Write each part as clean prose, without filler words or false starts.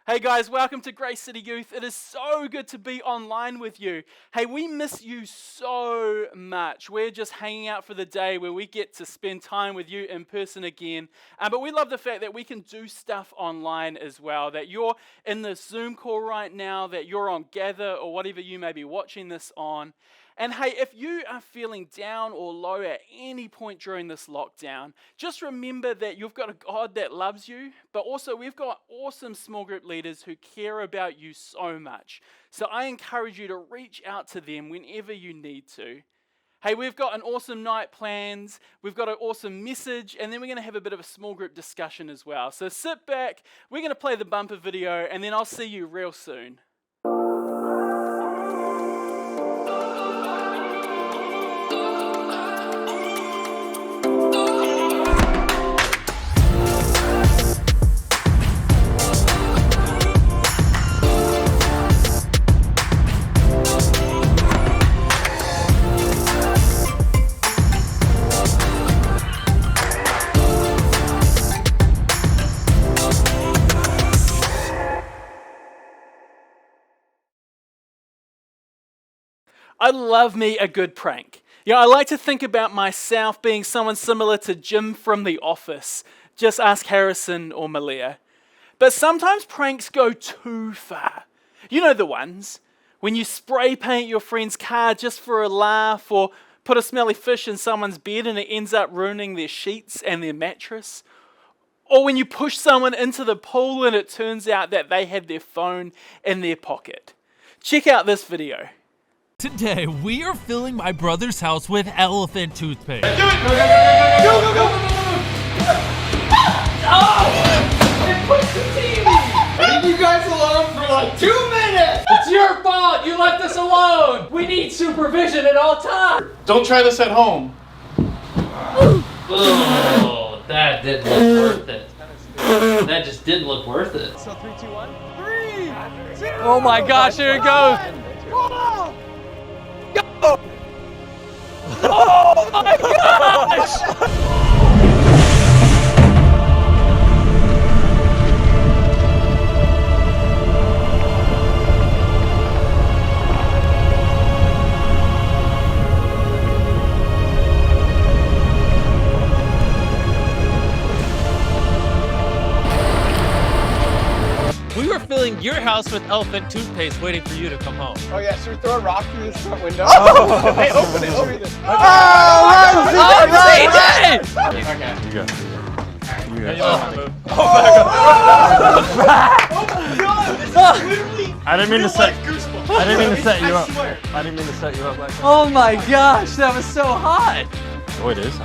Hey guys, welcome to Grace City Youth. It is so good to be online with you. Hey, we miss you so much. We're just hanging out for the day where we get to spend time with you in person again. But we love the fact that we can do stuff online as well, that you're in this Zoom call right now, that you're on Gather or whatever you may be watching this on. And hey, if you are feeling down or low at any point during this lockdown, just remember that you've got a God that loves you, but also we've got awesome small group leaders who care about you so much. So I encourage you to reach out to them whenever you need to. Hey, we've got an awesome night planned, we've got an awesome message, and then we're going to have a bit of a small group discussion as well. So sit back, we're going to play the bumper video, and then I'll see you real soon. I love me a good prank. I like to think about myself being someone similar to Jim from The Office. Just ask Harrison or Malia. But sometimes pranks go too far. You know the ones. When you spray paint your friend's car just for a laugh, or put a smelly fish in someone's bed and it ends up ruining their sheets and their mattress. Or when you push someone into the pool and it turns out that they had their phone in their pocket. Check out this video. Today, we are filling my brother's house with elephant toothpaste. Do it! Go! Oh! It pushed the TV! Leave you guys alone for like 2 minutes! It's your fault! You left us alone! We need supervision at all times! Don't try this at home. Oh, that didn't look worth it. That just didn't look worth it. So 3, 2, 1. 3, 2, Oh my gosh, here it goes! Oh my gosh! We were filling your house with elephant toothpaste waiting for you to come home. Oh yeah, should we throw a rock through this front window? Hey, open it. CJ! Okay. You go. I didn't mean to set you up. I didn't mean to set you up like that. Oh my gosh, that was so hot! Oh, it is.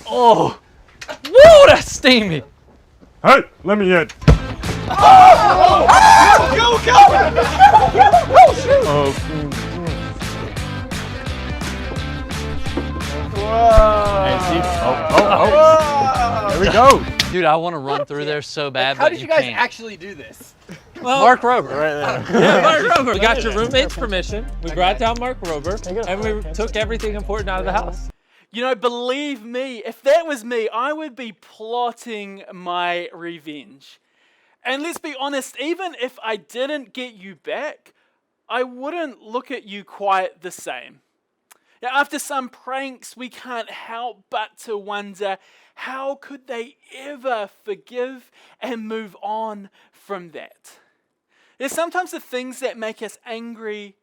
Oh! Whoa, that's steamy! Hey, let me in. Go! Oh. Whoa! Hey, see? Oh. There we go. Dude, I want to run through there so bad, How but did you guys can't. actually do this? Well, Mark Rober. Right there. Yeah, Mark Rober. We got your roommate's permission. We brought down Mark Rober, and we took everything important out of the house. Believe me, if that was me, I would be plotting my revenge. And let's be honest, even if I didn't get you back, I wouldn't look at you quite the same. Now, after some pranks, we can't help but to wonder, how could they ever forgive and move on from that? There's sometimes the things that make us angry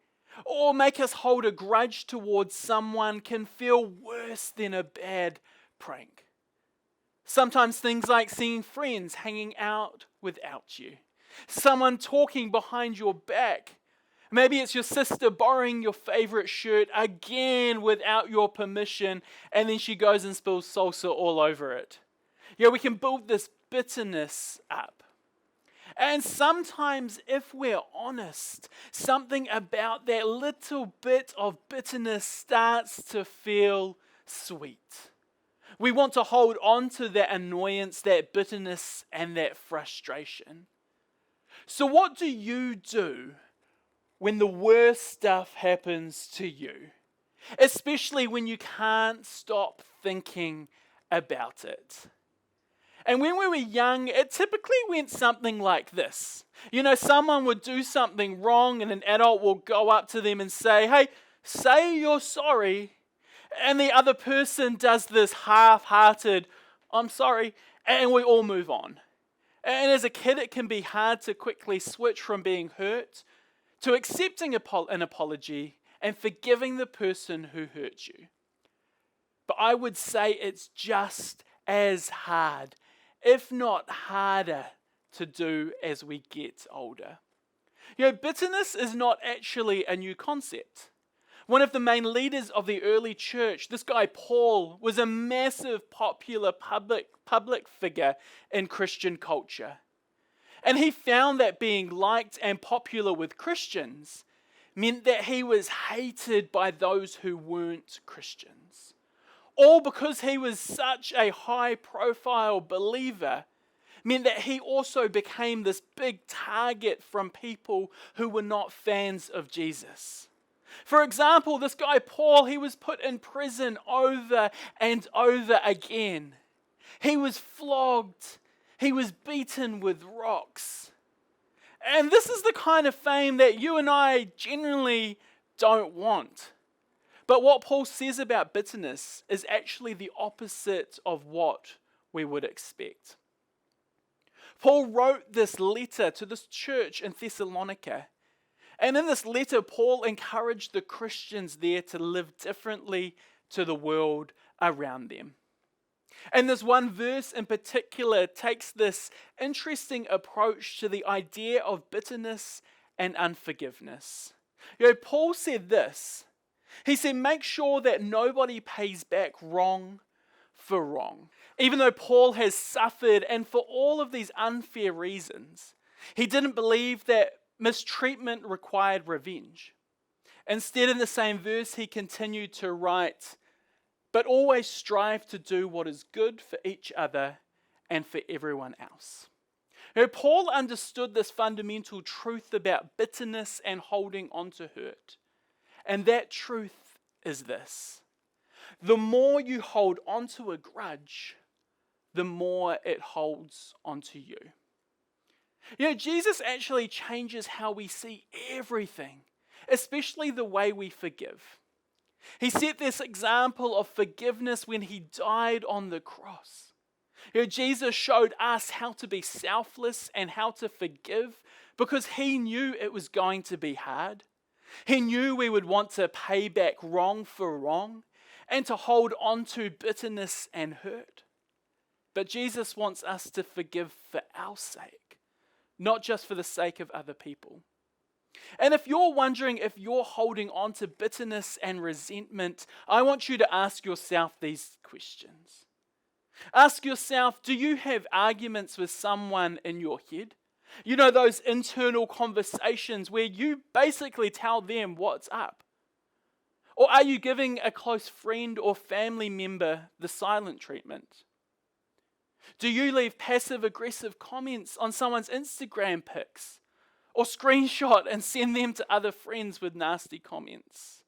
or make us hold a grudge towards someone can feel worse than a bad prank. Sometimes things like seeing friends hanging out without you, someone talking behind your back. Maybe it's your sister borrowing your favorite shirt again without your permission, and then she goes and spills salsa all over it. We can build this bitterness up. And sometimes, if we're honest, something about that little bit of bitterness starts to feel sweet. We want to hold on to that annoyance, that bitterness, and that frustration. So what do you do when the worst stuff happens to you? Especially when you can't stop thinking about it. And when we were young, it typically went something like this. You know, someone would do something wrong and an adult will go up to them and say, hey, say you're sorry. And the other person does this half-hearted, I'm sorry, and we all move on. And as a kid, it can be hard to quickly switch from being hurt to accepting an apology and forgiving the person who hurt you. But I would say it's just as hard, if not harder, to do as we get older. You know, bitterness is not actually a new concept. One of the main leaders of the early church, this guy Paul, was a massive popular public figure in Christian culture. And he found that being liked and popular with Christians meant that he was hated by those who weren't Christians. All because he was such a high-profile believer meant that he also became this big target from people who were not fans of Jesus. For example, this guy Paul, he was put in prison over and over again. He was flogged. He was beaten with rocks. And this is the kind of fame that you and I generally don't want. But what Paul says about bitterness is actually the opposite of what we would expect. Paul wrote this letter to this church in Thessalonica. And in this letter, Paul encouraged the Christians there to live differently to the world around them. And this one verse in particular takes this interesting approach to the idea of bitterness and unforgiveness. You know, Paul said this. He said, make sure that nobody pays back wrong for wrong. Even though Paul has suffered, and for all of these unfair reasons, he didn't believe that mistreatment required revenge. Instead, in the same verse, he continued to write, but always strive to do what is good for each other and for everyone else. You know, Paul understood this fundamental truth about bitterness and holding on to hurt. And that truth is this: the more you hold onto a grudge, the more it holds onto you. You know, Jesus actually changes how we see everything, especially the way we forgive. He set this example of forgiveness when he died on the cross. You know, Jesus showed us how to be selfless and how to forgive because he knew it was going to be hard. He knew we would want to pay back wrong for wrong and to hold on to bitterness and hurt. But Jesus wants us to forgive for our sake, not just for the sake of other people. And if you're wondering if you're holding on to bitterness and resentment, I want you to ask yourself these questions. Ask yourself, do you have arguments with someone in your head? You know, those internal conversations where you basically tell them what's up. Or are you giving a close friend or family member the silent treatment? Do you leave passive-aggressive comments on someone's Instagram pics? Or screenshot and send them to other friends with nasty comments?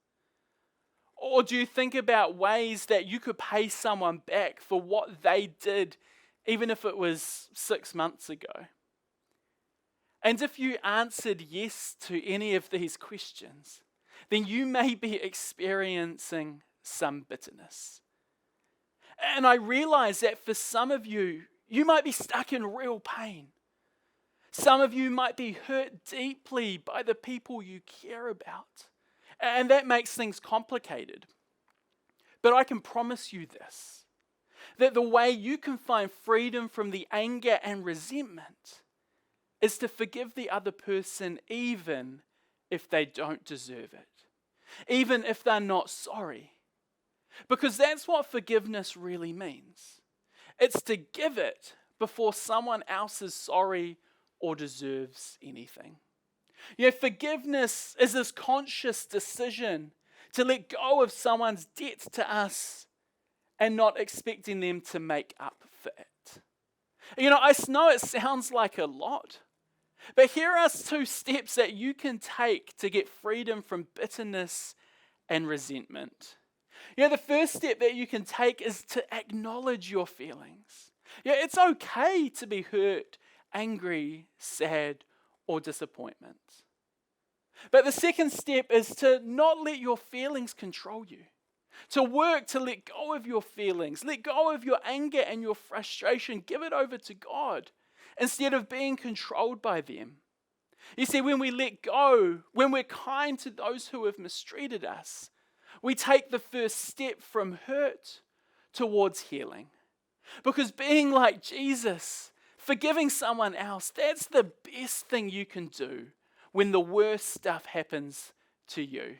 Or do you think about ways that you could pay someone back for what they did, even if it was 6 months ago? And if you answered yes to any of these questions, then you may be experiencing some bitterness. And I realize that for some of you, you might be stuck in real pain. Some of you might be hurt deeply by the people you care about. And that makes things complicated. But I can promise you this, that the way you can find freedom from the anger and resentment is to forgive the other person even if they don't deserve it. Even if they're not sorry. Because that's what forgiveness really means. It's to give it before someone else is sorry or deserves anything. You know, forgiveness is this conscious decision to let go of someone's debt to us and not expecting them to make up for it. You know, I know it sounds like a lot, but here are 2 steps that you can take to get freedom from bitterness and resentment. You know, the first step that you can take is to acknowledge your feelings. Yeah, it's okay to be hurt, angry, sad, or disappointment. But the second step is to not let your feelings control you. To work to let go of your feelings, let go of your anger and your frustration, give it over to God instead of being controlled by them. You see, when we let go, when we're kind to those who have mistreated us, we take the first step from hurt towards healing. Because being like Jesus, forgiving someone else, that's the best thing you can do when the worst stuff happens to you.